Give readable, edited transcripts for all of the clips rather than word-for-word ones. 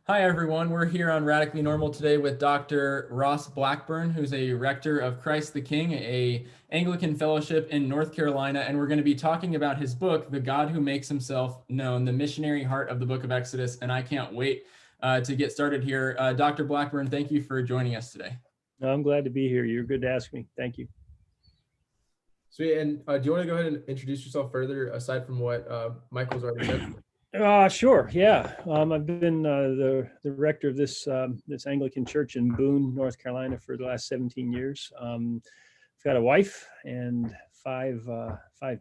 Hi, everyone. We're here on Radically Normal today with Dr. Ross Blackburn, who's a rector of Christ the King, a Anglican fellowship in North Carolina, and we're going to be talking about his book, The God Who Makes Himself Known, the Missionary Heart of the Book of Exodus, and I can't wait to get started here. Dr. Blackburn, thank you for joining us today. No, I'm glad to be here. You're good to ask me. Thank you. Sweet. And do you want to go ahead and introduce yourself further, aside from what Michael's already said? Sure. Yeah. I've been the rector of this Anglican church in Boone, North Carolina, for the last 17 years. I've got a wife and five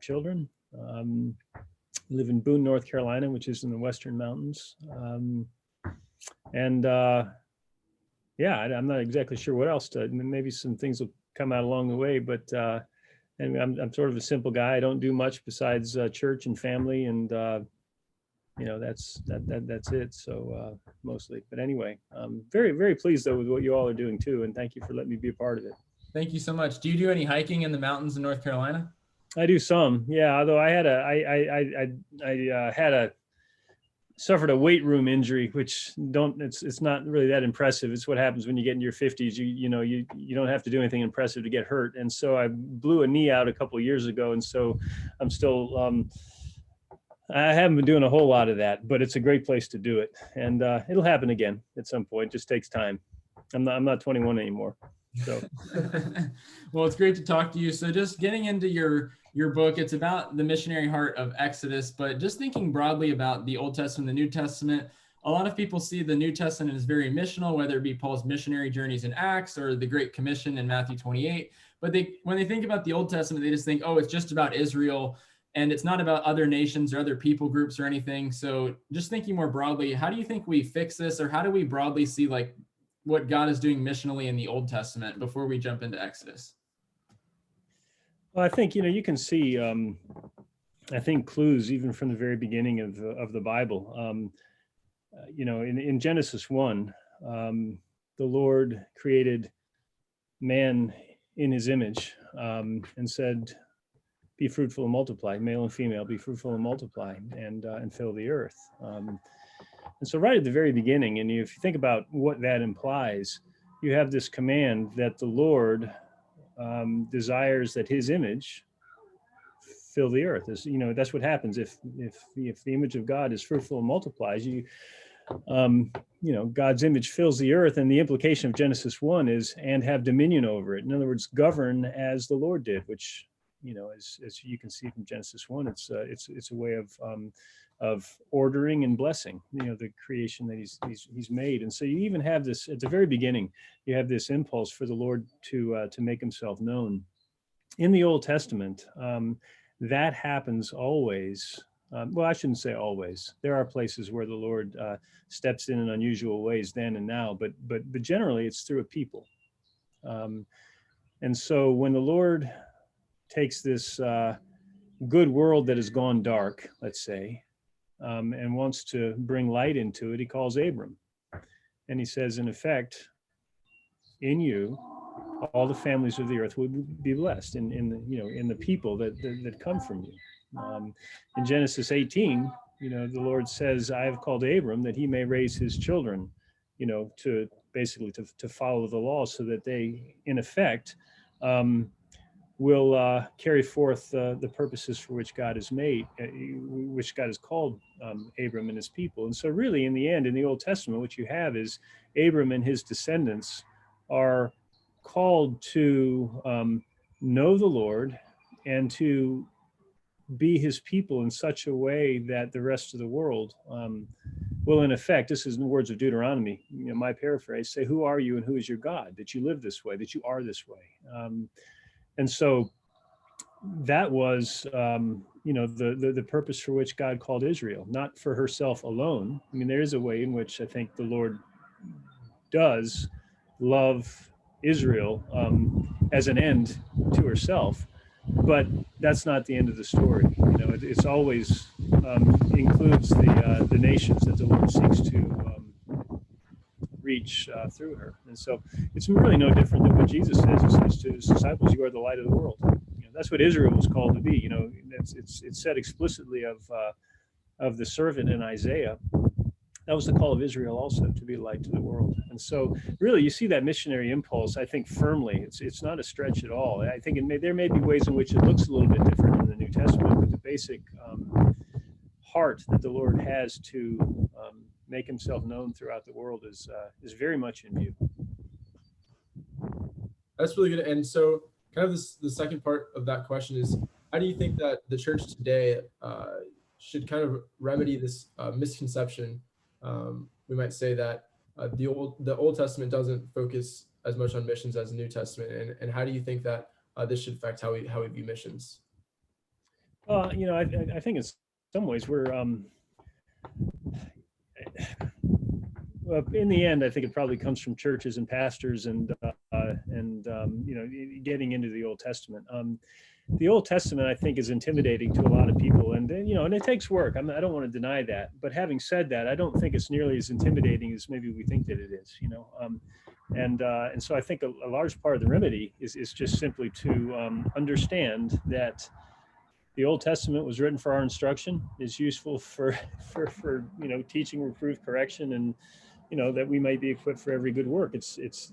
children. Live in Boone, North Carolina, which is in the Western Mountains. I'm not exactly sure what else to. Maybe some things will come out along the way, but and I'm sort of a simple guy. I don't do much besides church and family, and that's it. So mostly, but anyway, I'm very, very pleased though with what you all are doing too, and thank you for letting me be a part of it. Thank you so much. Do you do any hiking in the mountains in North Carolina? I do some, yeah. Although I suffered a weight room injury, which it's not really that impressive. It's what happens when you get into your 50s. You don't have to do anything impressive to get hurt. And so I blew a knee out a couple of years ago, and so I'm still I haven't been doing a whole lot of that, but it's a great place to do it, and it'll happen again at some point. It just takes time. I'm not 21 anymore. So well, it's great to talk to you. So just getting into your book, it's about the missionary heart of Exodus, but just thinking broadly about the Old Testament, the New Testament, a lot of people see the New Testament as very missional, whether it be Paul's missionary journeys in Acts or the Great Commission in Matthew 28. But when they think about the Old Testament, they just think, oh, it's just about Israel, and it's not about other nations or other people groups or anything. So just thinking more broadly, how do you think we fix this, or how do we broadly see like what God is doing missionally in the Old Testament before we jump into Exodus? Well, I think, you can see, I think, clues even from the very beginning of the Bible. In Genesis 1, the Lord created man in his image and said, be fruitful and multiply, male and female, be fruitful and multiply, and fill the earth. And so right at the very beginning, and if you think about what that implies, you have this command that the Lord desires that his image fill the earth. That's what happens if the image of God is fruitful and multiplies. God's image fills the earth, and the implication of Genesis 1 is, and have dominion over it. In other words, govern as the Lord did, which, as you can see from Genesis 1, it's a way of ordering and blessing, the creation that he's made. And so you even have this at the very beginning. You have this impulse for the Lord to make himself known. In the Old Testament, that happens always. Well, I shouldn't say always. There are places where the Lord steps in unusual ways then and now, but generally it's through a people. And so when the Lord takes this good world that has gone dark, let's say, and wants to bring light into it, he calls Abram, and he says, in effect, in you, all the families of the earth will be blessed in the people that come from you. In Genesis 18, the Lord says, I have called Abram that he may raise his children, to basically to follow the law, so that they, in effect, will carry forth the purposes for which God has made, which God has called Abram and his people. And so really, in the end, in the Old Testament, what you have is Abram and his descendants are called to know the Lord and to be his people in such a way that the rest of the world will, in effect, this is in the words of Deuteronomy, my paraphrase, say, who are you and who is your God, that you live this way, that you are this way. And so that was, the purpose for which God called Israel, not for herself alone. I mean, there is a way in which I think the Lord does love Israel as an end to herself, but that's not the end of the story. It's always includes the nations that the Lord seeks to reach through her. And so it's really no different than what Jesus says. He says to his disciples, you are the light of the world. That's what Israel was called to be. It's said explicitly of the servant in Isaiah that was the call of Israel also, to be a light to the world. And so really you see that missionary impulse, I think, firmly. It's not a stretch at all. I think there may be ways in which it looks a little bit different in the New Testament, but the basic heart that the Lord has to make himself known throughout the world is very much in view. That's really good. And so kind of the second part of that question is, how do you think that the church today should kind of remedy this misconception? We might say that the Old Testament doesn't focus as much on missions as the New Testament, and how do you think that this should affect how we view missions? You know, I think in some ways we're well, in the end, I think it probably comes from churches and pastors and you know, getting into the Old Testament. The Old Testament, I think, is intimidating to a lot of people, and you know, and it takes work. I don't want to deny that, but having said that, I don't think it's nearly as intimidating as maybe we think that it is. You know, and so I think a large part of the remedy is just simply to understand that the Old Testament was written for our instruction. It's useful for you know, teaching, reproof, correction, and you know, that we might be equipped for every good work. It's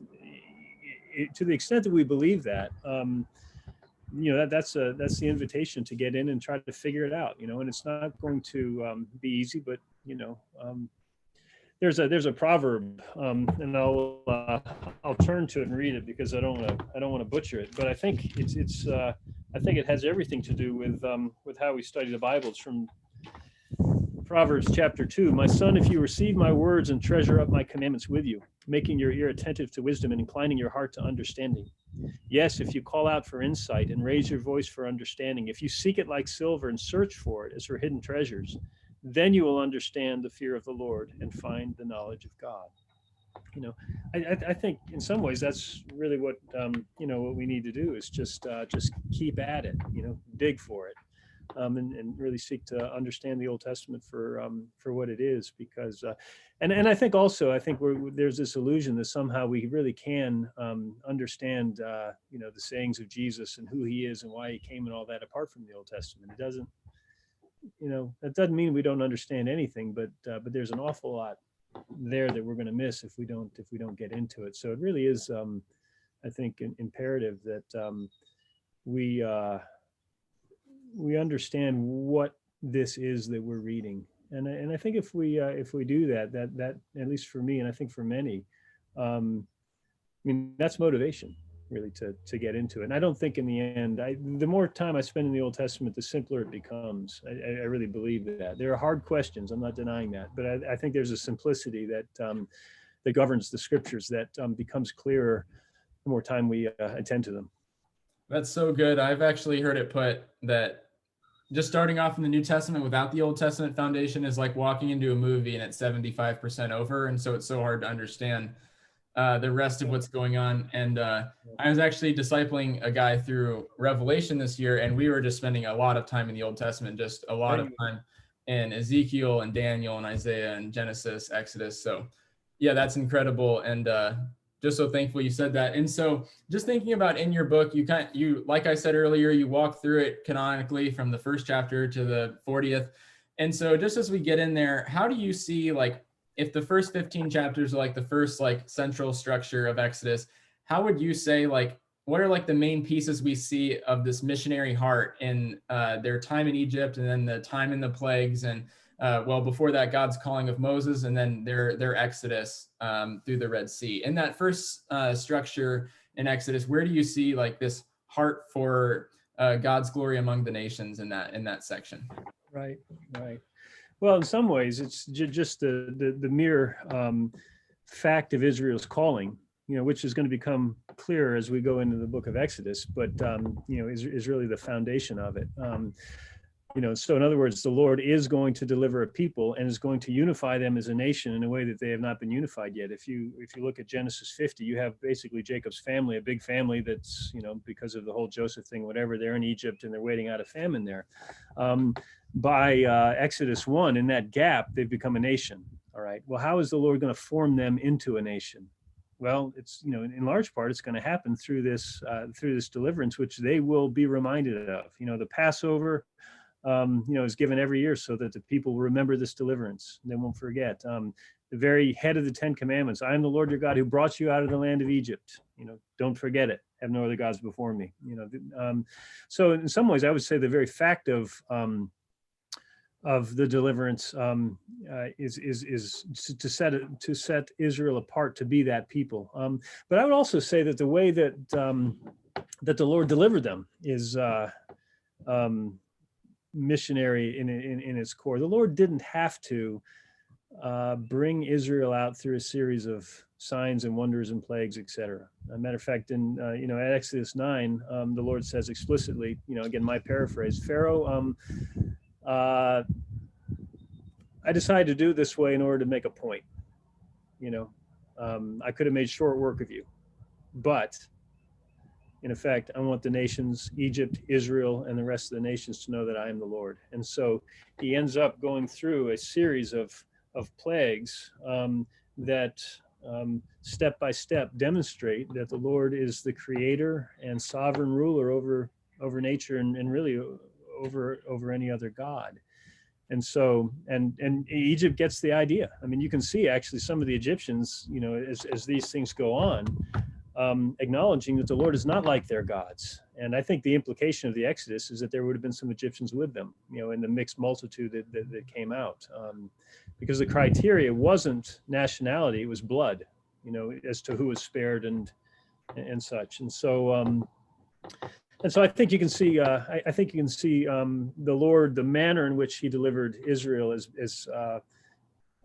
to the extent that we believe that. You know, that's the invitation to get in and try to figure it out. You know, and it's not going to be easy, but you know, there's a proverb, and I'll turn to it and read it because I don't want to butcher it. But I think I think it has everything to do with how we study the Bible. It's from Proverbs chapter 2. My son, if you receive my words and treasure up my commandments with you, making your ear attentive to wisdom and inclining your heart to understanding. Yes, if you call out for insight and raise your voice for understanding, if you seek it like silver and search for it as for hidden treasures, then you will understand the fear of the Lord and find the knowledge of God. You know, I think in some ways that's really what you know, what we need to do is just keep at it. You know, dig for it. And really seek to understand the Old Testament for what it is, because and I think also there's this illusion that somehow we really can understand you know, the sayings of Jesus and who he is and why he came and all that apart from the Old Testament. It doesn't, you know, that doesn't mean we don't understand anything, but there's an awful lot there that we're going to miss if we don't get into it. So it really is I think imperative that we understand what this is that we're reading, and I think if we do that at least for me, and I think for many, I mean, that's motivation really to get into it. And I don't think in the end, the more time I spend in the Old Testament, the simpler it becomes. I really believe that. There are hard questions, I'm not denying that, but I think there's a simplicity that that governs the scriptures that becomes clearer the more time we attend to them. That's so good. I've actually heard it put that just starting off in the New Testament without the Old Testament foundation is like walking into a movie and it's 75% over. And so it's so hard to understand the rest of what's going on. And I was actually discipling a guy through Revelation this year, and we were just spending a lot of time in the Old Testament, just a lot of time in Ezekiel and Daniel and Isaiah and Genesis, Exodus. So yeah, that's incredible. And just so thankful you said that. And so just thinking about in your book, you like I said earlier, you walk through it canonically from the first chapter to the 40th. And so just as we get in there, how do you see, like, if the first 15 chapters are like the first like central structure of Exodus, how would you say, like, what are like the main pieces we see of this missionary heart in their time in Egypt, and then the time in the plagues, and well, before that, God's calling of Moses, and then their exodus through the Red Sea. In that first structure in Exodus, where do you see like this heart for God's glory among the nations in that section? Right. Well, in some ways, it's just the mere fact of Israel's calling, you know, which is going to become clearer as we go into the book of Exodus, but you know, is really the foundation of it. You know, so in other words, the Lord is going to deliver a people and is going to unify them as a nation in a way that they have not been unified yet. If you look at Genesis 50, you have basically Jacob's family, a big family that's, you know, because of the whole Joseph thing, whatever, they're in Egypt and they're waiting out a famine there. By Exodus 1, in that gap, they've become a nation. All right. Well, how is the Lord going to form them into a nation? Well, it's, you know, in large part, it's going to happen through this deliverance, which they will be reminded of. You know, the Passover, is given every year so that the people will remember this deliverance. They won't forget. The very head of the 10 Commandments, I am the Lord your God who brought you out of the land of Egypt. Don't forget it. Have no other gods before me. So in some ways, I would say the very fact of the deliverance is to set Israel apart to be that people. But I would also say that the way that that the Lord delivered them is missionary in its core. The Lord didn't have to bring Israel out through a series of signs and wonders and plagues, etc. As a matter of fact, in at Exodus 9, the Lord says explicitly, again, my paraphrase, Pharaoh, I decided to do it this way in order to make a point. I could have made short work of you, but in effect, I want the nations, Egypt, Israel, and the rest of the nations to know that I am the Lord. And so he ends up going through a series of plagues that step by step demonstrate that the Lord is the creator and sovereign ruler over nature and really over any other god. And so, and Egypt gets the idea. I mean, you can see actually some of the Egyptians, as these things go on, acknowledging that the Lord is not like their gods. And I think the implication of the Exodus is that there would have been some Egyptians with them, in the mixed multitude that came out. Because the criteria wasn't nationality, it was blood, as to who was spared and such. And so, I think you can see, the Lord, the manner in which he delivered Israel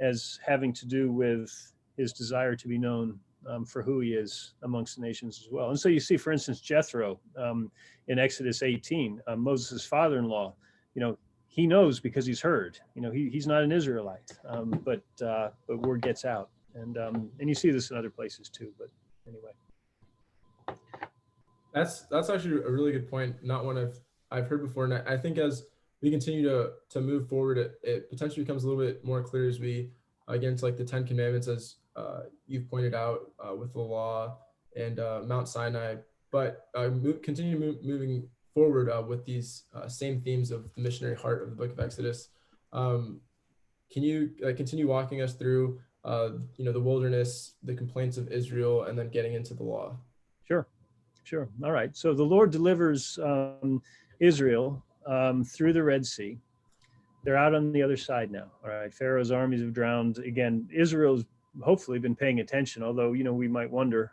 as having to do with his desire to be known for who he is amongst the nations as well. And so you see, for instance, Jethro in Exodus 18, Moses' father-in-law, he knows because he's heard. He's not an Israelite, but word gets out, and you see this in other places too. But anyway, that's actually a really good point. Not one I've heard before, and I think as we continue to move forward, it potentially becomes a little bit more clear as we get into like the 10 Commandments, as you've pointed out with the law and Mount Sinai, but continue moving forward with these same themes of the missionary heart of the book of Exodus. Can you continue walking us through the wilderness, the complaints of Israel, and then getting into the law? Sure. All right. So the Lord delivers Israel through the Red Sea. They're out on the other side now. All right. Pharaoh's armies have drowned. Again, Israel's hopefully been paying attention, although, we might wonder,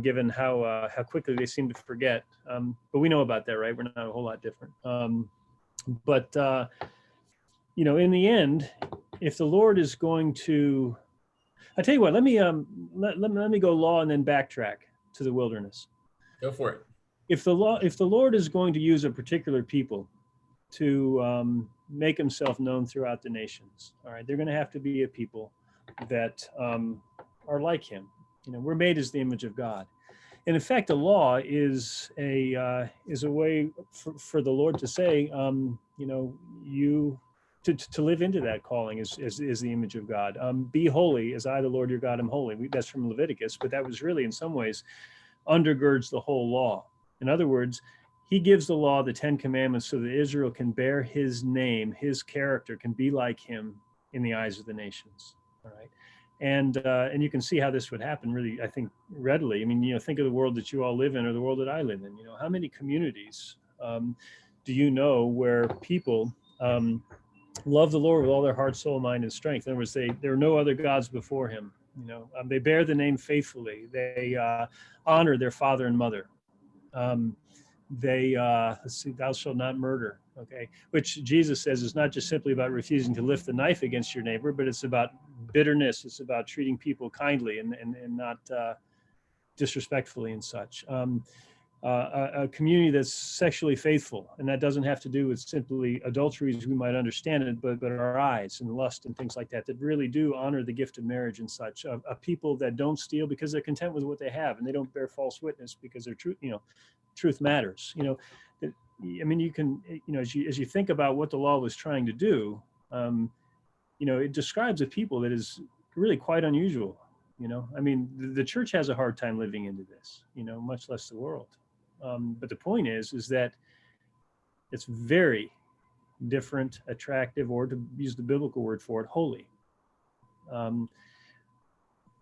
given how quickly they seem to forget. But we know about that, right? We're not a whole lot different. But in the end, if the Lord is going to, I tell you what, let me go law and then backtrack to the wilderness. Go for it. If the Lord is going to use a particular people to make himself known throughout the nations, all right, they're going to have to be a people that are like him. We're made as the image of God. And in fact, the law is a way for the Lord to say, you to live into that calling is the image of God. Be holy as I, the Lord your God, am holy. That's from Leviticus, but that was really in some ways undergirds the whole law. In other words, he gives the law, the 10 Commandments, so that Israel can bear his name, his character, can be like him in the eyes of the nations. All right. And you can see how this would happen really, I think, readily. I mean, think of the world that you all live in or the world that I live in. How many communities do you know where people love the Lord with all their heart, soul, mind, and strength? In other words, there are no other gods before him. They bear the name faithfully. They honor their father and mother. Let's see, thou shalt not murder. Okay, which Jesus says is not just simply about refusing to lift the knife against your neighbor, but it's about bitterness. It's about treating people kindly and not disrespectfully and such. A community that's sexually faithful, and that doesn't have to do with simply adultery as we might understand it, but our eyes and lust and things like that really do honor the gift of marriage and such. A people that don't steal because they're content with what they have, and they don't bear false witness because their truth matters. I mean, you can, as you think about what the law was trying to do, it describes a people that is really quite unusual. I mean, the church has a hard time living into this, much less the world. But the point is that It's very different, attractive, or to use the biblical word for it, holy. The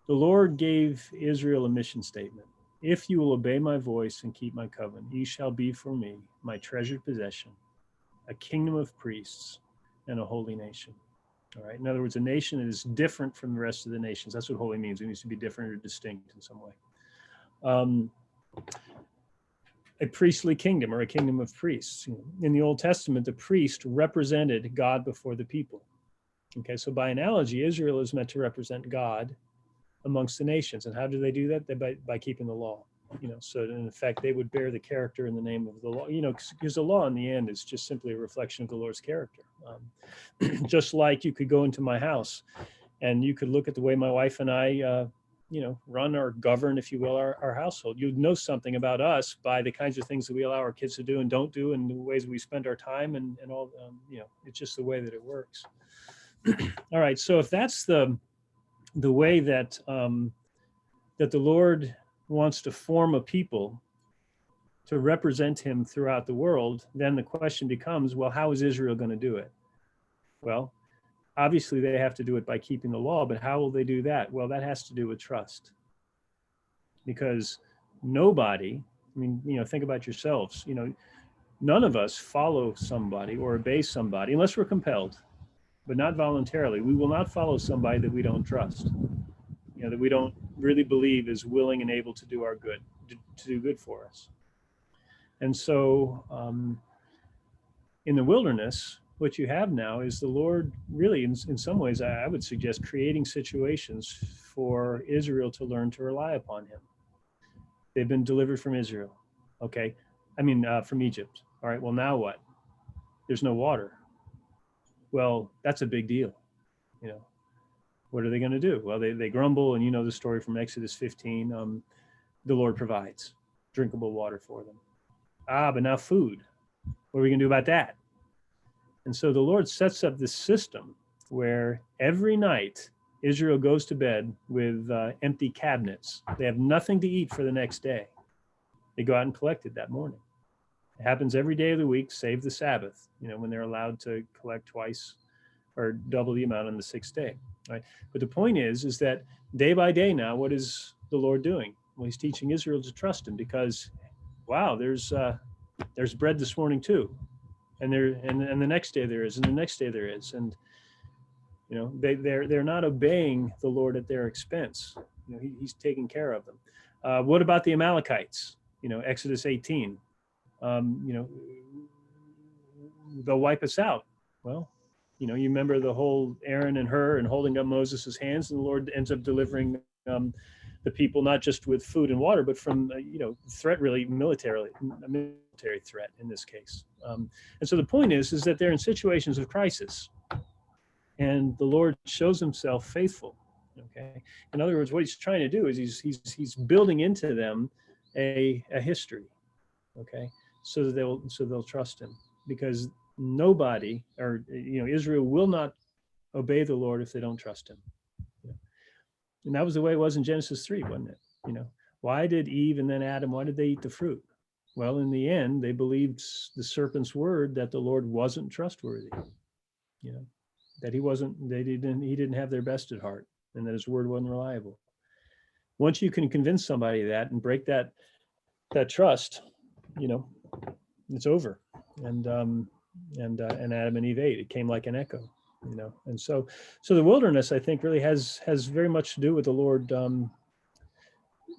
Lord gave Israel a mission statement. If you will obey my voice and keep my covenant, ye shall be for me my treasured possession, a kingdom of priests, and a holy nation. All right. In other words, a nation that is different from the rest of the nations. That's what holy means. It needs to be different or distinct in some way. A priestly kingdom, or a kingdom of priests. In the Old Testament, the priest represented God before the people. Okay, so by analogy, Israel is meant to represent God amongst the nations. And how do they do that? By keeping the law. So in effect, they would bear the character in the name of the law, because the law in the end is just simply a reflection of the Lord's character. Just like you could go into my house and you could look at the way my wife and I, run or govern, if you will, our household. You'd know something about us by the kinds of things that we allow our kids to do and don't do, and the ways we spend our time and all, it's just the way that it works. All right. So if that's the way that that the Lord wants to form a people to represent him throughout the world, then the question becomes, well, how is Israel going to do it? Well, obviously they have to do it by keeping the law, but how will they do that? Well, that has to do with trust. Because nobody, think about yourselves, none of us follow somebody or obey somebody unless we're compelled, but not voluntarily. We will not follow somebody that we don't trust, that we don't really believe is willing and able to do our good, to do good for us. And so in the wilderness, what you have now is the Lord really, in some ways, I would suggest creating situations for Israel to learn to rely upon him. They've been delivered from Israel. Okay. From Egypt. All right. Well, now what? There's no water. Well, that's a big deal. What are they going to do? Well, they grumble, and the story from Exodus 15, the Lord provides drinkable water for them. But now food. What are we going to do about that? And so the Lord sets up this system where every night Israel goes to bed with empty cabinets. They have nothing to eat for the next day. They go out and collect it that morning. It happens every day of the week, save the Sabbath, when they're allowed to collect twice or double the amount on the sixth day. Right? But the point is that day by day now, what is the Lord doing? Well, he's teaching Israel to trust him because, wow, there's bread this morning too. And the next day there is, and the next day there is. And, they're not obeying the Lord at their expense. He's taking care of them. What about the Amalekites? Exodus 18, they'll wipe us out. Well, you remember the whole Aaron and Hur and holding up Moses' hands, and the Lord ends up delivering the people, not just with food and water, but from, threat, really a military threat in this case. And so the point is that they're in situations of crisis, and the Lord shows himself faithful. Okay. In other words, what he's trying to do is he's building into them a history. Okay. So that they'll trust him, because nobody, or Israel will not obey the Lord if they don't trust him. And that was the way it was in Genesis 3, wasn't it? Why did Eve and then Adam, why did they eat the fruit? Well, in the end, they believed the serpent's word that the Lord wasn't trustworthy. That he didn't have their best at heart, and that his word wasn't reliable. Once you can convince somebody of that and break that trust, it's over. And Adam and Eve ate. It came like an echo, And so the wilderness, I think, really has very much to do with the Lord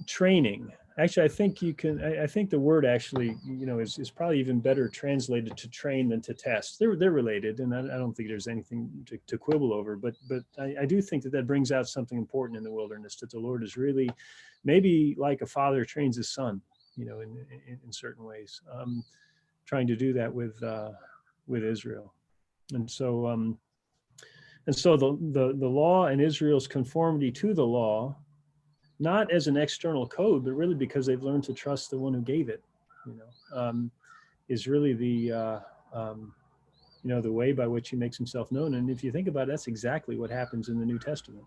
training. Actually, I think the word actually, is probably even better translated to train than to test. They're related, and I don't think there's anything to quibble over. But I do think that brings out something important in the wilderness, that the Lord is really, maybe like a father trains his son, in certain ways, trying to do that with Israel. And so the law and Israel's conformity to the law, not as an external code, but really because they've learned to trust the one who gave it, is really the way by which he makes himself known. And if you think about it, that's exactly what happens in the New Testament.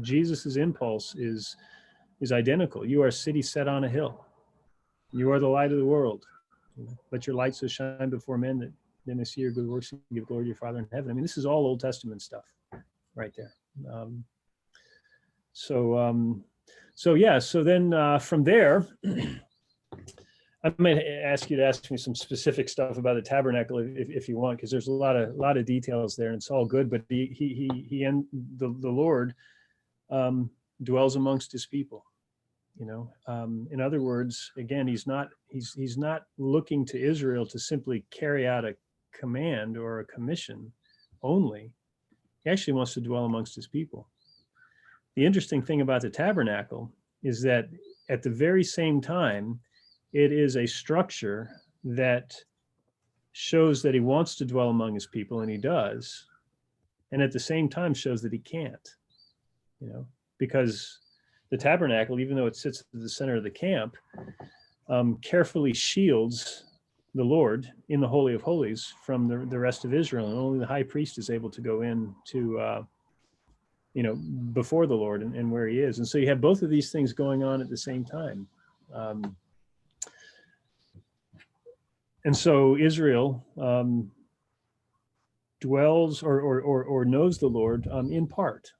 Jesus's impulse is identical. You are a city set on a hill. You are the light of the world. Let your light so shine before men that they may see your good works and give glory to your Father in heaven. I mean, this is all Old Testament stuff right there. So then from there, I might ask you to ask me some specific stuff about the tabernacle if you want, because there's a lot of details there, and it's all good. But the Lord dwells amongst his people. In other words, again, he's not looking to Israel to simply carry out a command or a commission only. He actually wants to dwell amongst his people. The interesting thing about the tabernacle is that at the very same time, it is a structure that shows that he wants to dwell among his people, and he does, and at the same time shows that he can't, because the tabernacle, even though it sits at the center of the camp, carefully shields the Lord in the Holy of Holies from the rest of Israel, and only the high priest is able to go in to before the Lord and where he is. And so you have both of these things going on at the same time. And so Israel dwells or knows the Lord in part.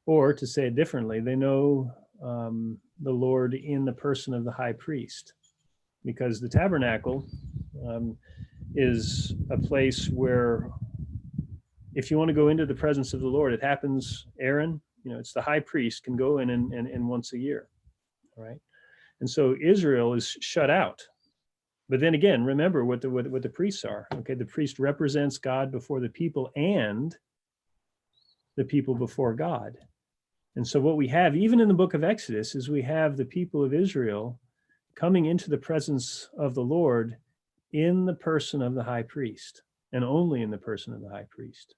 Or to say it differently, they know the Lord in the person of the high priest, because the tabernacle is a place where, if you want to go into the presence of the Lord, it happens, Aaron, it's the high priest can go in and once a year, all right? And so Israel is shut out. But then again, remember what the priests are, okay? The priest represents God before the people and the people before God. And so what we have, even in the book of Exodus, is we have the people of Israel coming into the presence of the Lord in the person of the high priest, and only in the person of the high priest.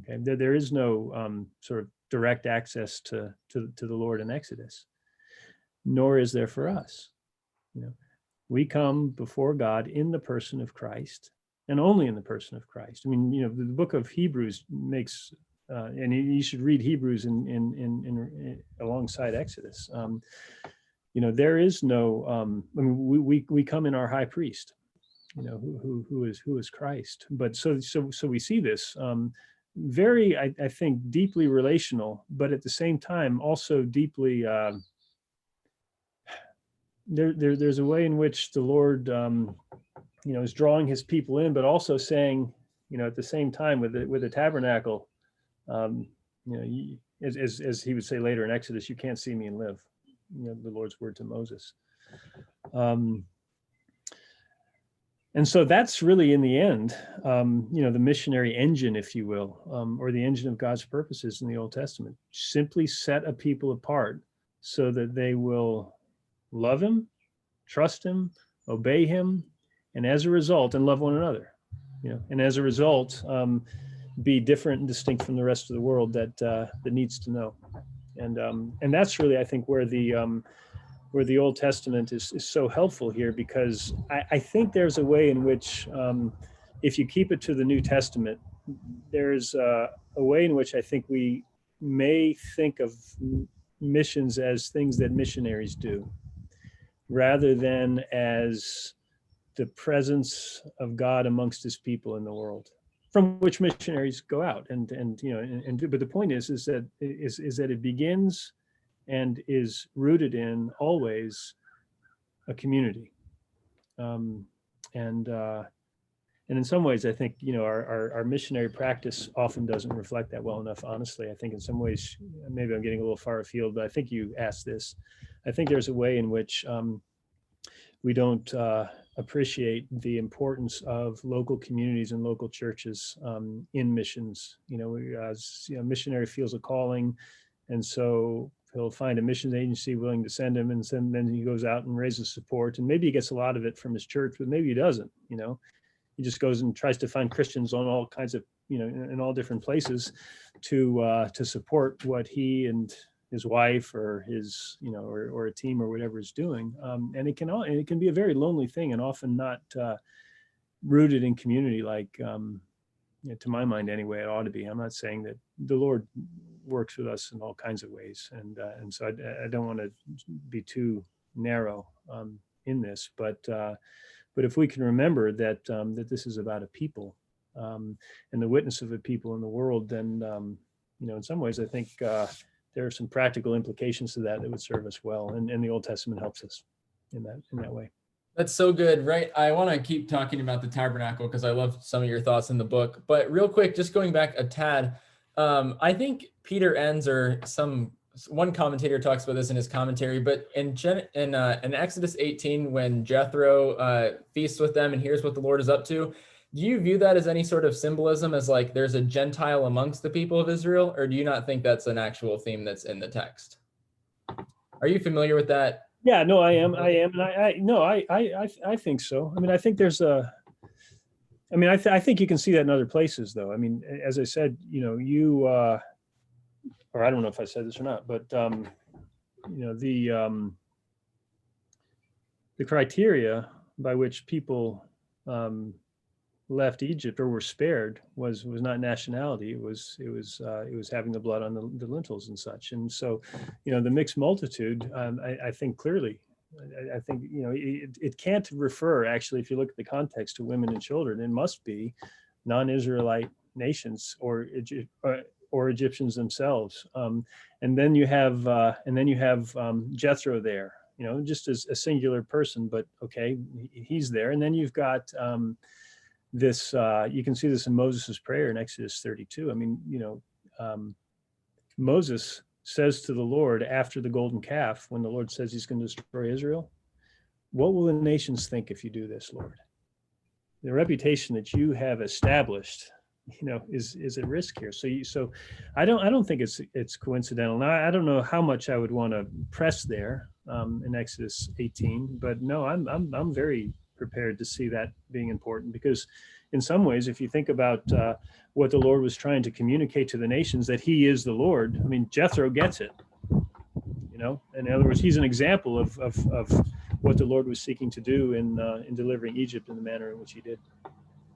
Okay, there is no sort of direct access to the Lord in Exodus, nor is there for us. We come before God in the person of Christ, and only in the person of Christ. I mean, the book of Hebrews makes, and you should read Hebrews in alongside Exodus. There is no. I mean, we come in our high priest, who is Christ. But so we see this very, I think, deeply relational, but at the same time also deeply. There's a way in which the Lord, is drawing his people in, but also saying, at the same time with the tabernacle, as he would say later in Exodus, you can't see me and live. The Lord's word to Moses. And so that's really, in the end, the missionary engine, if you will, or the engine of God's purposes in the Old Testament. Simply set a people apart so that they will love him, trust him, obey him, and as a result, and love one another, and as a result, be different and distinct from the rest of the world that needs to know. And that's really, I think, where the Old Testament is so helpful here, because I think there's a way in which, if you keep it to the New Testament, there's a way in which I think we may think of missions as things that missionaries do, rather than as the presence of God amongst his people in the world, from which missionaries go out and but the point is that it begins and is rooted in always a community, and in some ways I think our missionary practice often doesn't reflect that well enough. Honestly, I think in some ways, maybe I'm getting a little far afield, but I think you asked this. I think there's a way in which we don't appreciate the importance of local communities and local churches in missions. Missionary feels a calling, and so he'll find a missions agency willing to send him, and then he goes out and raises support, and maybe he gets a lot of it from his church, but maybe he doesn't. He just goes and tries to find Christians on all kinds of, in all different places to support what he and his wife or his, or a team or whatever is doing. And it can be a very lonely thing, and often not rooted in community like, to my mind anyway, it ought to be. I'm not saying that the Lord works with us in all kinds of ways. And so I don't want to be too narrow. in this, but if we can remember that that this is about a people and the witness of a people in the world, then in some ways I think there are some practical implications to that would serve us well, and the Old Testament helps us in that way. That's so good, right? I want to keep talking about the tabernacle because I love some of your thoughts in the book. But real quick, just going back a tad, I think Peter Enns or one commentator talks about this in his commentary. But in Exodus 18, when Jethro feasts with them and hears what the Lord is up to, do you view that as any sort of symbolism, as like there's a Gentile amongst the people of Israel, or do you not think that's an actual theme that's in the text? Are you familiar with that? Yeah, no, I am, and I think so. I mean, I think there's I think you can see that in other places, though. I mean, as I said, or I don't know if I said this or not, but the criteria by which people left Egypt or were spared was not nationality. It was having the blood on the lintels and such. And so, the mixed multitude, I think clearly, I think it can't refer, actually, if you look at the context, to women and children. It must be non-Israelite nations or Egyptians themselves. And then you have Jethro there, just as a singular person, but okay, he's there. And then you've got this, you can see this in Moses' prayer in Exodus 32. I mean, Moses says to the Lord after the golden calf, when the Lord says he's going to destroy Israel, "What will the nations think if you do this, Lord? The reputation that you have established, is at risk here." So I don't think it's coincidental. Now, I don't know how much I would want to press there in Exodus 18, but no, I'm very prepared to see that being important, because in some ways, if you think about what the Lord was trying to communicate to the nations, that he is the Lord, I mean, Jethro gets it, in other words, he's an example of what the Lord was seeking to do in delivering Egypt in the manner in which he did.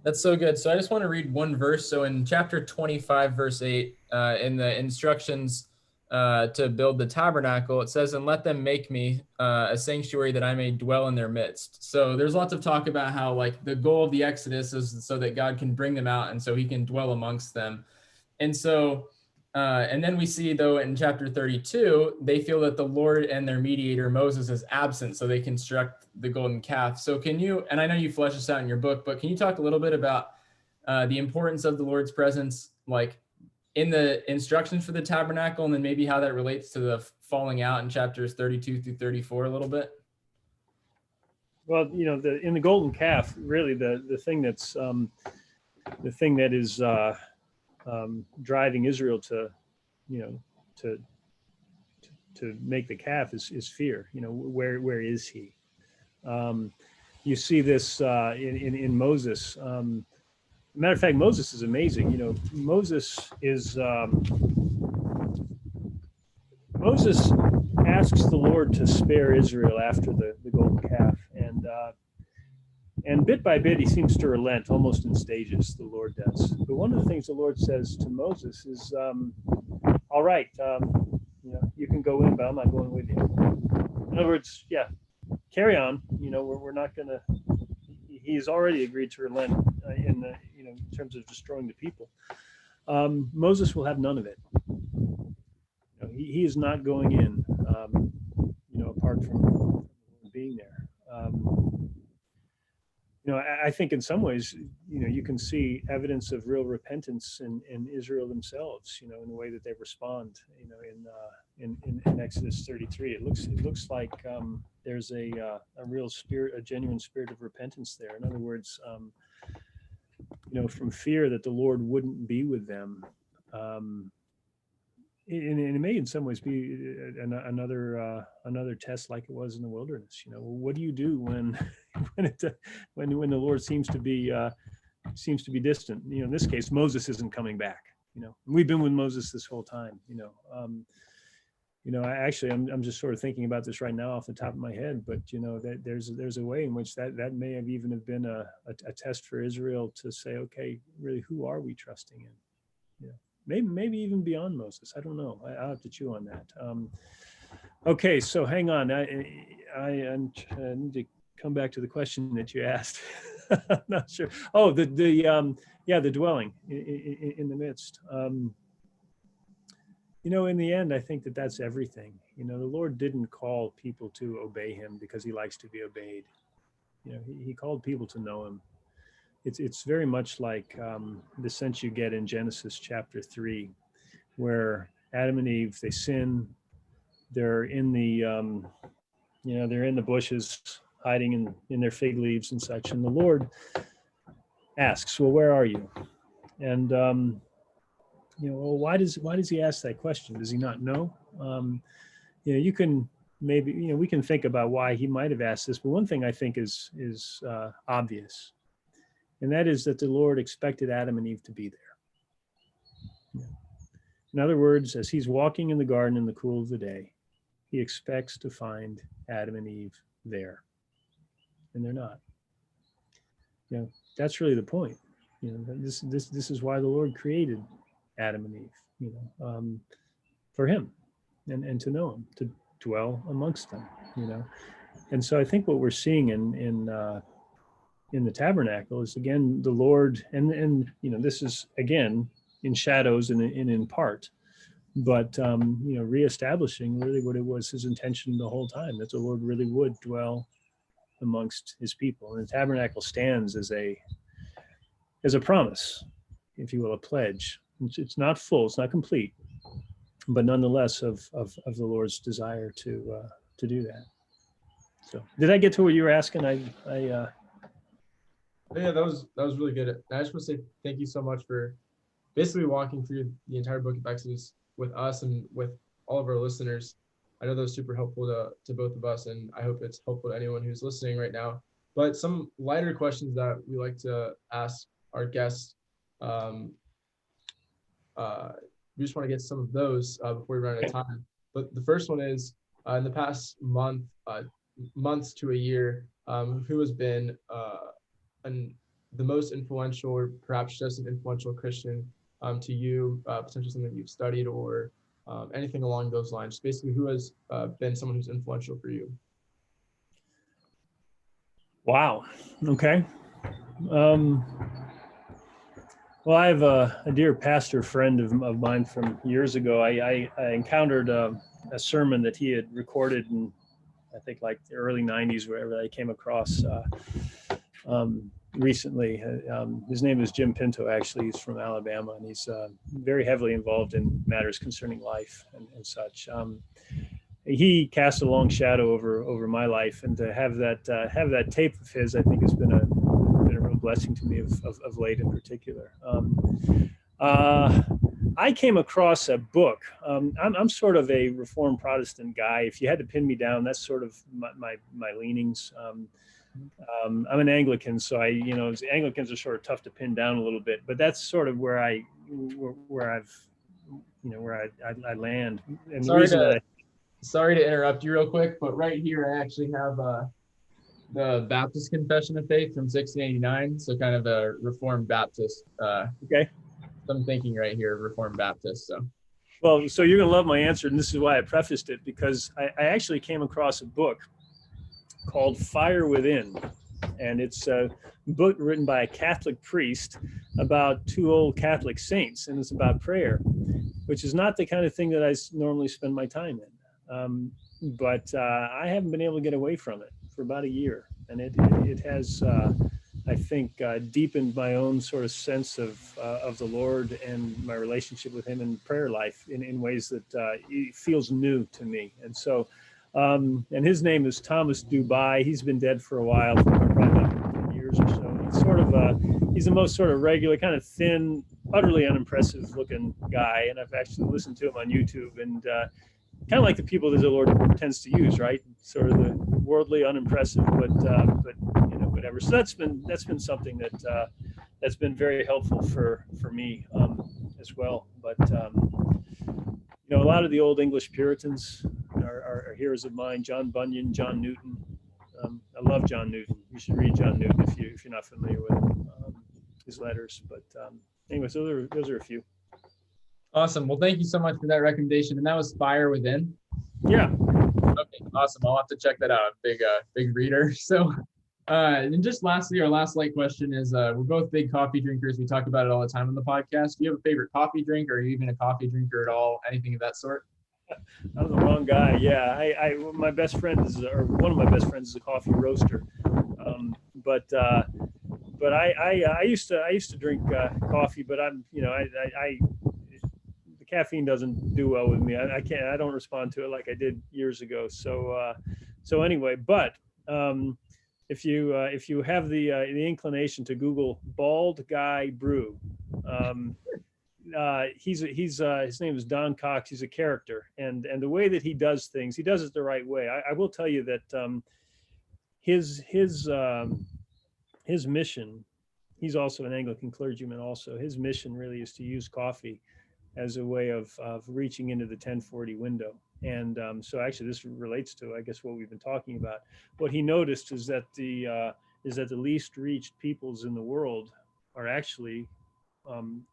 That's so good. So I just want to read one verse. So in chapter 25, verse 8, in the instructions to build the tabernacle, it says, "And let them make me a sanctuary that I may dwell in their midst." So there's lots of talk about how like the goal of the Exodus is so that God can bring them out and so he can dwell amongst them. And so, and then we see, though, in chapter 32, they feel that the Lord and their mediator, Moses, is absent, so they construct the golden calf. So can you, and I know you flesh this out in your book, but can you talk a little bit about the importance of the Lord's presence, like in the instructions for the tabernacle, and then maybe how that relates to the falling out in chapters 32 through 34 a little bit? Well, in the golden calf, really the thing that's the thing that is driving Israel to make the calf is fear. Where is he? You see this in Moses. Matter of fact, Moses is amazing. Moses asks the Lord to spare Israel after the golden calf, and bit by bit he seems to relent, almost in stages. The Lord does. But one of the things the Lord says to Moses is, "All right, you can go in, but I'm not going with you." In other words, yeah, carry on. We're not going to. He's already agreed to relent in terms of destroying the people. Moses will have none of it. He is not going in, apart from being there. I think in some ways, you can see evidence of real repentance in Israel themselves, in the way that they respond, in Exodus 33. It looks like there's a real spirit, a genuine spirit of repentance there. In other words, from fear that the Lord wouldn't be with them. And it may in some ways be another test like it was in the wilderness. What do you do when the Lord seems to be distant? In this case, Moses isn't coming back. We've been with Moses this whole time. I'm just sort of thinking about this right now off the top of my head, but that there's a way in which that may have even have been a test for Israel to say, okay, really, who are we trusting in? Maybe even beyond Moses. I don't know. I'll have to chew on that. Okay, so hang on. I need to come back to the question that you asked. I'm not sure. Oh, the dwelling in the midst. In the end, I think that that's everything. The Lord didn't call people to obey him because he likes to be obeyed. He called people to know him. It's very much like the sense you get in Genesis chapter 3, where Adam and Eve, they sin. They're in the they're in the bushes, hiding in their fig leaves and such. And the Lord asks, "Well, where are you?" And well, why does he ask that question? Does he not know? You can maybe we can think about why he might have asked this, but one thing I think is obvious, and that is that the Lord expected Adam and Eve to be there. In other words, as he's walking in the garden in the cool of the day, he expects to find Adam and Eve there, and they're not. That's really the point. This is why the Lord created Adam and Eve, for him, and to know him, to dwell amongst them, And so I think what we're seeing in the tabernacle is, again, the Lord, and this is again in shadows and in part, but reestablishing really what it was his intention the whole time, that the Lord really would dwell amongst his people. And the tabernacle stands as a promise, if you will, a pledge. It's not full, it's not complete, but nonetheless of the Lord's desire to do that. So, did I get to what you were asking? Yeah, that was really good. I just want to say thank you so much for basically walking through the entire book of Exodus with us and with all of our listeners. I know that was super helpful to both of us, and I hope it's helpful to anyone who's listening right now. But some lighter questions that we like to ask our guests. We just want to get some of those before we run out of time. But the first one is, in the past months to a year, who has been the most influential, or perhaps just an influential Christian to you, potentially something you've studied, or anything along those lines? Basically, who has been someone who's influential for you? Wow. Okay. Well, I have a dear pastor friend of mine from years ago. I encountered a sermon that he had recorded in, I think, like the early 90s, wherever I came across recently. His name is Jim Pinto, actually. He's from Alabama, and he's very heavily involved in matters concerning life and such. He cast a long shadow over my life, and to have that tape of his, I think, has been a real blessing to me of late in particular. I came across a book. I'm sort of a Reformed Protestant guy. If you had to pin me down, that's sort of my leanings. I'm an Anglican, so Anglicans are sort of tough to pin down a little bit, but that's sort of where I land. And Sorry to interrupt you real quick, but right here I actually have the Baptist Confession of Faith from 1689, so kind of a Reformed Baptist. Okay. I'm thinking right here, Reformed Baptist. So. Well, so you're gonna love my answer, and this is why I prefaced it, because I actually came across a book called Fire Within, and it's a book written by a Catholic priest about two old Catholic saints, and it's about prayer, which is not the kind of thing that I normally spend my time in. But I haven't been able to get away from it for about a year, and it has, I think, deepened my own sort of sense of the Lord and my relationship with Him in prayer life in ways that it feels new to me. And so, and his name is Thomas Dubai. He's been dead for a while, probably about 10 years or so. He's sort of he's the most sort of regular, kind of thin, utterly unimpressive looking guy, and I've actually listened to him on YouTube, and kind of like the people that the Lord tends to use, right? Sort of the worldly, unimpressive, but whatever. So that's been something that's been very helpful for me as well. But a lot of the old English Puritans are heroes of mine. John Bunyan, John Newton. I love John Newton. You should read John Newton if you're not familiar with his letters. But anyway, so those are a few. Awesome. Well, thank you so much for that recommendation. And that was Fire Within. Yeah. Okay. Awesome. I'll have to check that out. I'm a big reader. So And just lastly, our last light question is, we're both big coffee drinkers. We talk about it all the time on the podcast. Do you have a favorite coffee drink, or are you even a coffee drinker at all? Anything of that sort? I'm the wrong guy. Yeah, my best friend is, or one of my best friends is a coffee roaster. But I used to drink coffee, but I'm, the caffeine doesn't do well with me. I don't respond to it like I did years ago. So anyway, but if you have the inclination to Google bald guy brew, his name is Don Cox. He's a character, and the way that he does things, he does it the right way. I will tell you that his mission, he's also an Anglican clergyman. Also, his mission really is to use coffee as a way of reaching into the 1040 window. And so actually this relates to, I guess, what we've been talking about. What he noticed is that the least reached peoples in the world are actually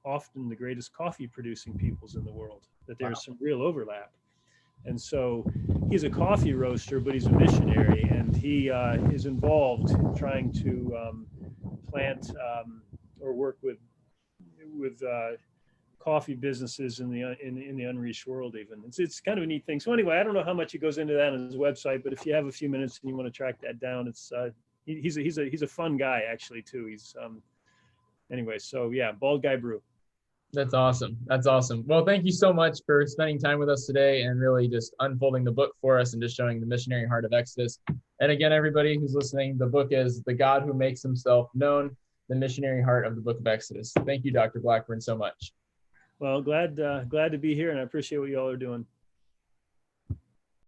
often the greatest coffee producing peoples in the world, that there's some real overlap. And so he's a coffee roaster, but he's a missionary, and he is involved in trying to plant or work with coffee businesses in the unreached world. Even it's kind of a neat thing. So anyway, I don't know how much he goes into that on his website, but if you have a few minutes and you want to track that down, it's he's a fun guy actually too. He's anyway, so yeah, Bald Guy Brew. That's awesome. That's awesome. Well, thank you so much for spending time with us today and really just unfolding the book for us and just showing the missionary heart of Exodus. And again, everybody who's listening, the book is The God Who Makes Himself Known, the missionary heart of the book of Exodus. Thank you, Dr. Blackburn, so much. Well, glad to be here, and I appreciate what you all are doing.